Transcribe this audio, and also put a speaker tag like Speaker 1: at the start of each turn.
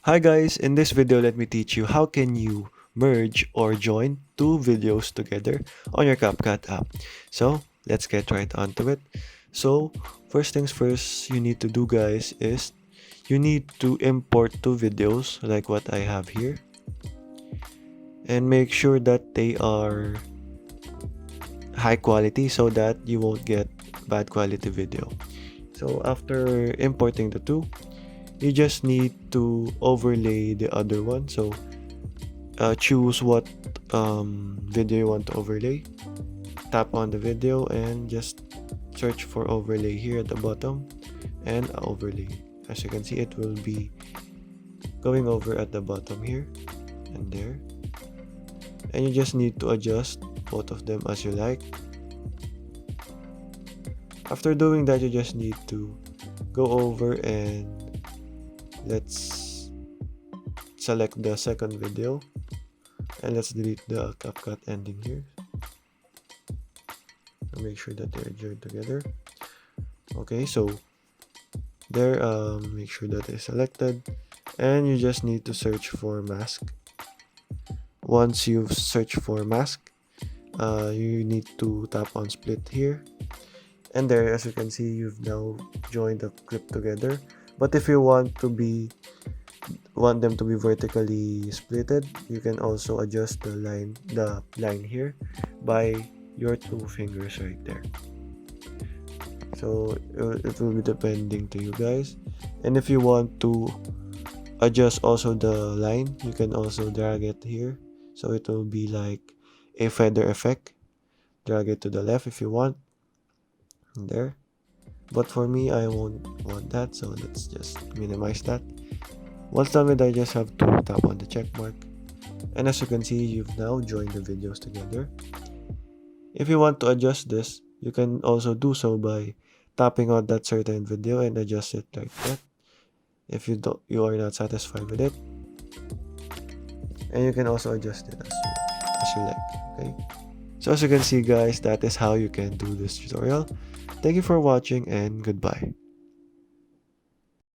Speaker 1: Hi guys, in this video let me teach you how can you merge or join two videos together on your Capcut app. So let's get right onto it. So first things first you need to do guys is you need to import two videos like what I have here and make sure that they are high quality so that you won't get bad quality video. So after importing the two, you just need to overlay the other one. So choose what video you want to overlay, tap on the video and just search for overlay here at the bottom and overlay. As you can see, it will be going over at the bottom here and there, and you just need to adjust both of them as you like. After doing that, you just need to go over and let's select the second video and let's delete the CapCut ending here. So make sure that they're joined together. Okay, so there, make sure that is selected, and you just need to search for mask. Once you've searched for mask, you need to tap on split here, and there, as you can see, you've now joined the clip together. But if you want them to be vertically splitted, you can also adjust the line here by your two fingers right there. So it will be depending to you guys. And if you want to adjust also the line, you can also drag it here, so it will be like a feather effect. Drag it to the left if you want, there. But for me, I won't want that, so let's just minimize that. Once done with that, you just have to tap on the check mark, and as you can see, you've now joined the videos together. If you want to adjust this, you can also do so by tapping on that certain video and adjust it like that if you are not satisfied with it, and you can also adjust it as you like. Okay, so as you can see guys, that is how you can do this tutorial. Thank you for watching and goodbye.